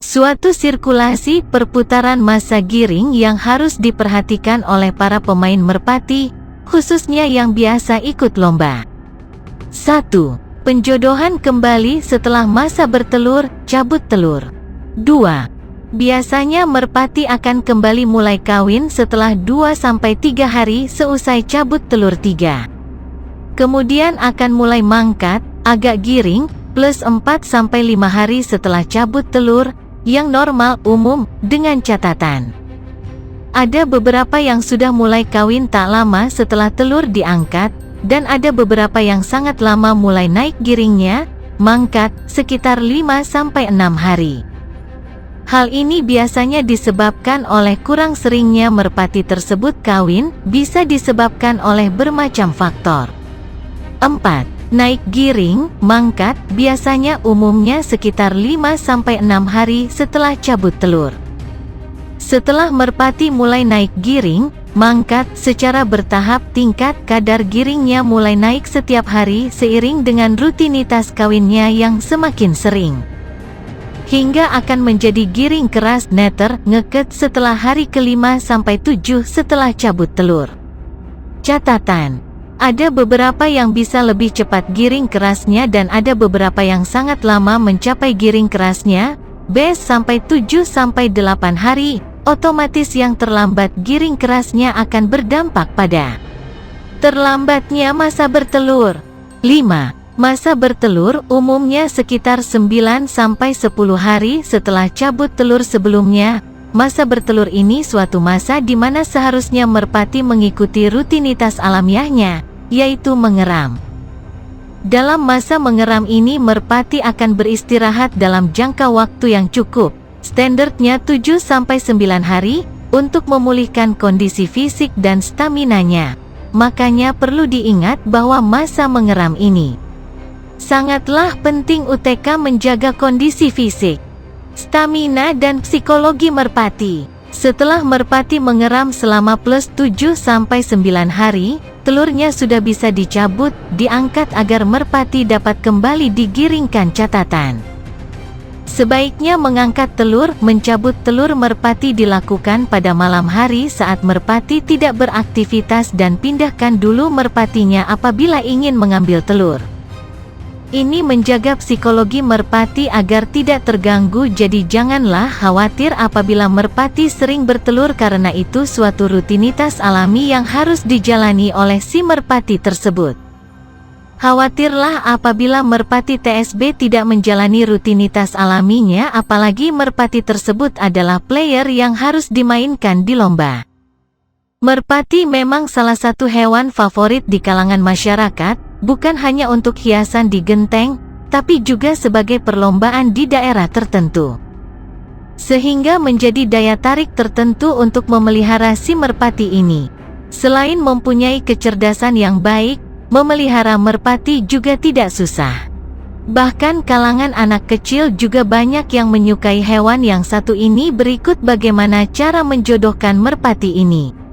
Suatu sirkulasi perputaran massa giring yang harus diperhatikan oleh para pemain merpati, khususnya yang biasa ikut lomba. 1. Penjodohan kembali setelah masa bertelur, cabut telur. 2. Biasanya merpati akan kembali mulai kawin setelah 2-3 hari seusai cabut telur 3. Kemudian akan mulai mangkat, agak giring, plus 4-5 hari setelah cabut telur, yang normal umum, dengan catatan ada beberapa yang sudah mulai kawin tak lama setelah telur diangkat, dan ada beberapa yang sangat lama mulai naik giringnya, mangkat, sekitar 5-6 hari. Hal ini biasanya disebabkan oleh kurang seringnya merpati tersebut kawin, bisa disebabkan oleh bermacam faktor. 4. Naik giring, mangkat, biasanya umumnya sekitar 5-6 hari setelah cabut telur. Setelah merpati mulai naik giring, mangkat, secara bertahap tingkat kadar giringnya mulai naik setiap hari seiring dengan rutinitas kawinnya yang semakin sering. Hingga akan menjadi giring keras neter, ngeket setelah hari ke-5-7 setelah cabut telur. Catatan: ada beberapa yang bisa lebih cepat giring kerasnya dan ada beberapa yang sangat lama mencapai giring kerasnya, best sampai 7-8 hari, otomatis yang terlambat giring kerasnya akan berdampak pada terlambatnya masa bertelur. 5. Masa bertelur umumnya sekitar 9-10 hari setelah cabut telur sebelumnya. Masa bertelur ini suatu masa di mana seharusnya merpati mengikuti rutinitas alamiahnya, yaitu mengeram. Dalam masa mengeram ini merpati akan beristirahat dalam jangka waktu yang cukup, standarnya 7-9 hari, untuk memulihkan kondisi fisik dan staminanya. Makanya perlu diingat bahwa masa mengeram ini sangatlah penting UTK menjaga kondisi fisik, stamina dan psikologi merpati. Setelah merpati mengeram selama plus 7-9 hari, telurnya sudah bisa dicabut, diangkat agar merpati dapat kembali digiringkan. Catatan: sebaiknya mengangkat telur, mencabut telur merpati dilakukan pada malam hari saat merpati tidak beraktivitas dan pindahkan dulu merpatinya apabila ingin mengambil telur. Ini menjaga psikologi merpati agar tidak terganggu, jadi janganlah khawatir apabila merpati sering bertelur karena itu suatu rutinitas alami yang harus dijalani oleh si merpati tersebut. Khawatirlah apabila merpati TSB tidak menjalani rutinitas alaminya, apalagi merpati tersebut adalah player yang harus dimainkan di lomba. Merpati memang salah satu hewan favorit di kalangan masyarakat, bukan hanya untuk hiasan di genteng, tapi juga sebagai perlombaan di daerah tertentu. Sehingga menjadi daya tarik tertentu untuk memelihara si merpati ini. Selain mempunyai kecerdasan yang baik, memelihara merpati juga tidak susah. Bahkan kalangan anak kecil juga banyak yang menyukai hewan yang satu ini. Berikut bagaimana cara menjodohkan merpati ini.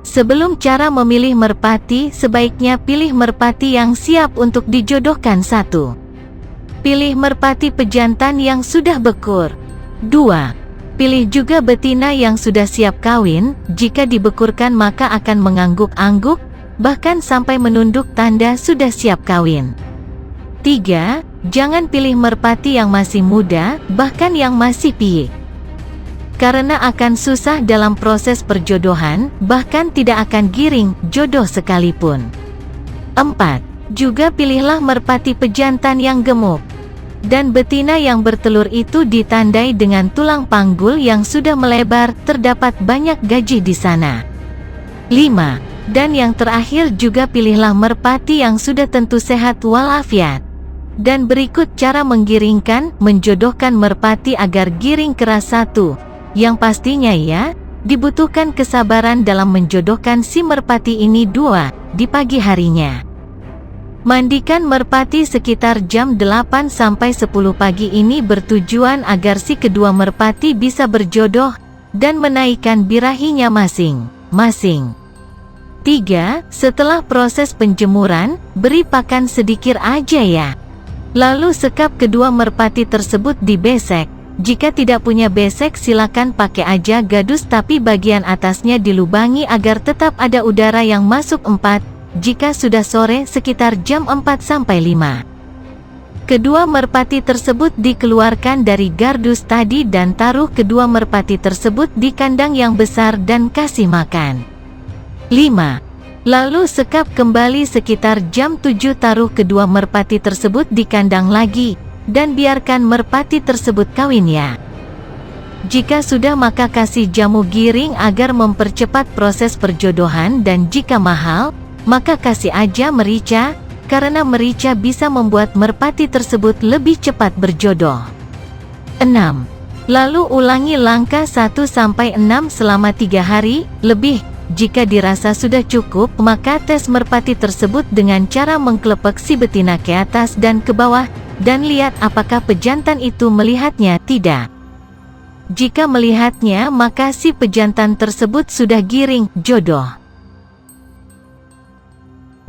Sebelum cara memilih merpati, sebaiknya pilih merpati yang siap untuk dijodohkan. 1. Pilih merpati pejantan yang sudah bekur. 2. Pilih juga betina yang sudah siap kawin. Jika dibekurkan maka akan mengangguk-angguk, bahkan sampai menunduk tanda sudah siap kawin. 3. Jangan pilih merpati yang masih muda, bahkan yang masih piik, karena akan susah dalam proses perjodohan, bahkan tidak akan giring jodoh sekalipun. 4. Juga pilihlah merpati pejantan yang gemuk, dan betina yang bertelur itu ditandai dengan tulang panggul yang sudah melebar, terdapat banyak gaji di sana. 5. Dan yang terakhir juga pilihlah merpati yang sudah tentu sehat walafiat. Dan berikut cara menggiringkan, menjodohkan merpati agar giring keras. 1. Yang pastinya ya, dibutuhkan kesabaran dalam menjodohkan si merpati ini. 2. Di pagi harinya, mandikan merpati sekitar jam 8-10 pagi ini bertujuan agar si kedua merpati bisa berjodoh dan menaikkan birahinya masing-masing. 3. Setelah proses penjemuran, beri pakan sedikit aja ya. Lalu sekap kedua merpati tersebut dibesek, Jika tidak punya besek silakan pakai aja gadus tapi bagian atasnya dilubangi agar tetap ada udara yang masuk. 4. Jika sudah sore sekitar jam 4-5. Kedua merpati tersebut dikeluarkan dari gardus tadi dan taruh kedua merpati tersebut di kandang yang besar dan kasih makan. 5. Lalu sekap kembali sekitar jam 7 taruh kedua merpati tersebut di kandang lagi. Dan biarkan merpati tersebut kawin ya. Jika sudah maka kasih jamu giring agar mempercepat proses perjodohan dan jika mahal, maka kasih aja merica, karena merica bisa membuat merpati tersebut lebih cepat berjodoh. 6. Lalu ulangi langkah 1-6 selama 3 hari, lebih. Jika dirasa sudah cukup, maka tes merpati tersebut dengan cara mengkelepek si betina ke atas dan ke bawah, dan lihat apakah pejantan itu melihatnya tidak. Jika melihatnya maka si pejantan tersebut sudah giring jodoh.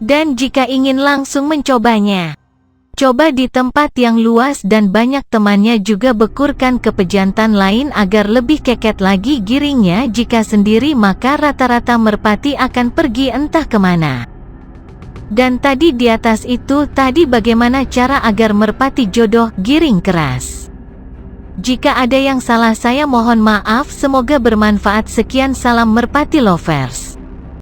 Dan jika ingin langsung mencobanya, coba di tempat yang luas dan banyak temannya juga bekurkan ke pejantan lain agar lebih keket lagi giringnya. Jika sendiri maka rata-rata merpati akan pergi entah kemana. Dan tadi di atas itu tadi bagaimana cara agar merpati jodoh giring keras. Jika ada yang salah saya mohon maaf, semoga bermanfaat. Sekian, salam merpati lovers.